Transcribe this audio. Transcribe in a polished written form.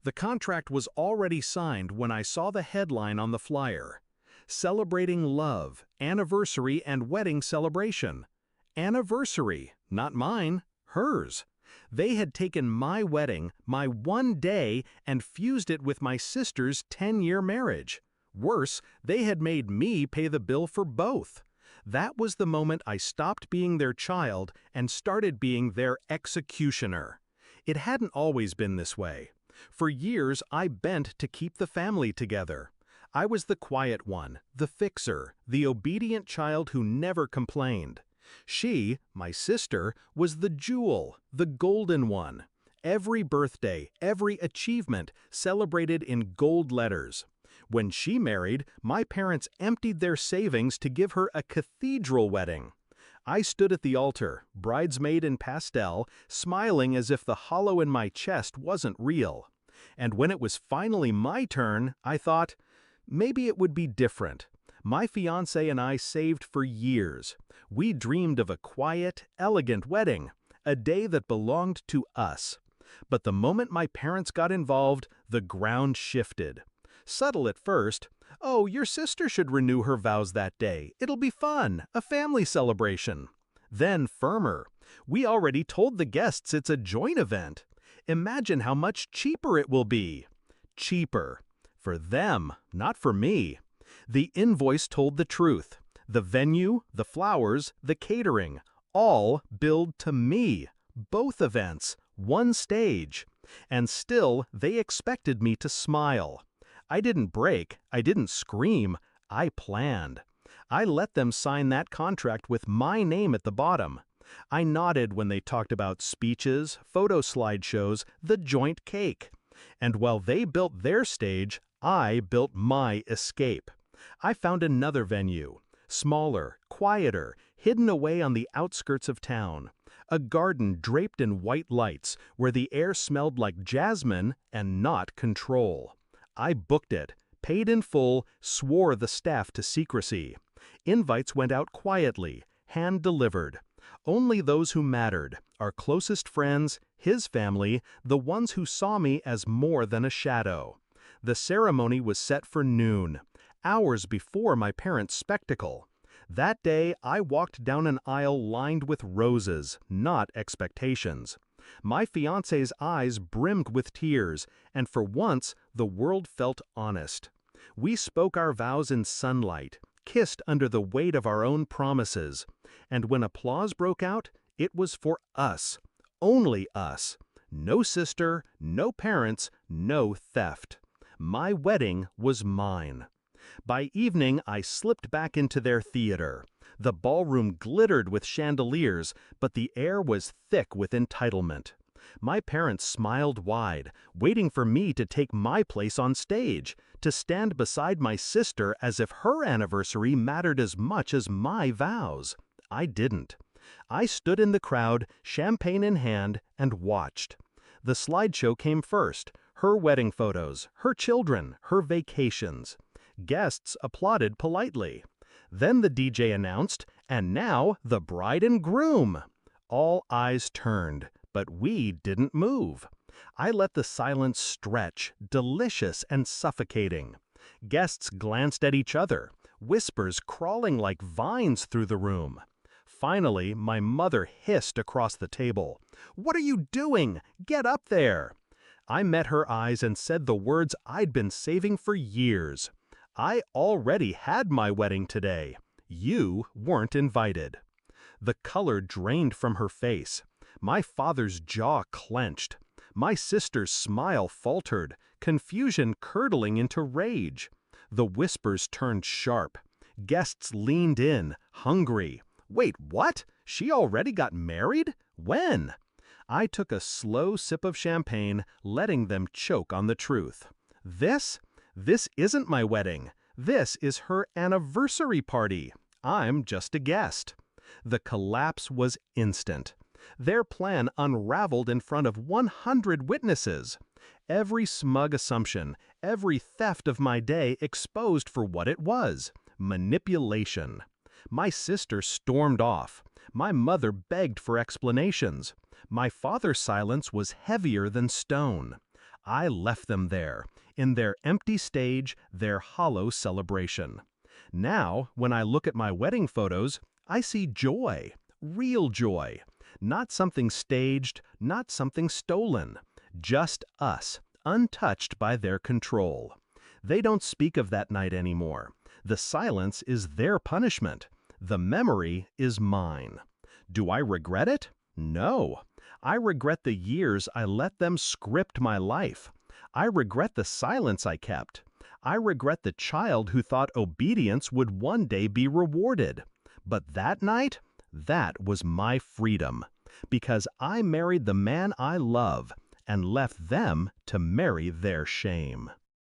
The contract was already signed when I saw the headline on the flyer. Celebrating love, anniversary and wedding celebration. Anniversary, not mine, hers. They had taken my wedding, my one day, and fused it with my sister's 10-year marriage. Worse, they had made me pay the bill for both. That was the moment I stopped being their child and started being their executioner. It hadn't always been this way. For years, I bent to keep the family together. I was the quiet one, the fixer, the obedient child who never complained. She, my sister, was the jewel, the golden one. Every birthday, every achievement celebrated in gold letters. When she married, my parents emptied their savings to give her a cathedral wedding. I stood at the altar, bridesmaid in pastel, smiling as if the hollow in my chest wasn't real. And when it was finally my turn, I thought, maybe it would be different. My fiancé and I saved for years. We dreamed of a quiet, elegant wedding, a day that belonged to us. But the moment my parents got involved, the ground shifted. Subtle at first, "Oh, your sister should renew her vows that day. It'll be fun, a family celebration." Then firmer, "We already told the guests it's a joint event. Imagine how much cheaper it will be." Cheaper. For them, not for me. The invoice told the truth. The venue, the flowers, the catering, all billed to me. Both events, one stage. And still, they expected me to smile. I didn't break, I didn't scream, I planned. I let them sign that contract with my name at the bottom. I nodded when they talked about speeches, photo slideshows, the joint cake. And while they built their stage, I built my escape. I found another venue, smaller, quieter, hidden away on the outskirts of town. A garden draped in white lights where the air smelled like jasmine and not control. I booked it, paid in full, swore the staff to secrecy. Invites went out quietly, hand-delivered. Only those who mattered, our closest friends, his family, the ones who saw me as more than a shadow. The ceremony was set for noon, hours before my parents' spectacle. That day, I walked down an aisle lined with roses, not expectations. My fiancé's eyes brimmed with tears, and for once, the world felt honest. We spoke our vows in sunlight, kissed under the weight of our own promises. And when applause broke out, it was for us. Only us. No sister, no parents, no theft. My wedding was mine. By evening, I slipped back into their theater. The ballroom glittered with chandeliers, but the air was thick with entitlement. My parents smiled wide, waiting for me to take my place on stage, to stand beside my sister as if her anniversary mattered as much as my vows. I didn't. I stood in the crowd, champagne in hand, and watched. The slideshow came first, her wedding photos, her children, her vacations. Guests applauded politely. Then the DJ announced, "And now, the bride and groom." All eyes turned, but we didn't move. I let the silence stretch, delicious and suffocating. Guests glanced at each other, whispers crawling like vines through the room. Finally, my mother hissed across the table, "What are you doing? Get up there!" I met her eyes and said the words I'd been saving for years. I already had my wedding today. You weren't invited. The color drained from her face. My father's jaw clenched. My sister's smile faltered, confusion curdling into rage. The whispers turned sharp. Guests leaned in, hungry. "Wait, what? She already got married? When?" I took a slow sip of champagne, letting them choke on the truth. This isn't my wedding. This is her anniversary party. I'm just a guest. The collapse was instant. Their plan unraveled in front of 100 witnesses. Every smug assumption, every theft of my day exposed for what it was: manipulation. My sister stormed off. My mother begged for explanations. My father's silence was heavier than stone. I left them there, in their empty stage, their hollow celebration. Now, when I look at my wedding photos, I see joy, real joy. Not something staged, not something stolen. Just us, untouched by their control. They don't speak of that night anymore. The silence is their punishment. The memory is mine. Do I regret it? No. I regret the years I let them script my life. I regret the silence I kept. I regret the child who thought obedience would one day be rewarded. But that night, that was my freedom. Because I married the man I love and left them to marry their shame.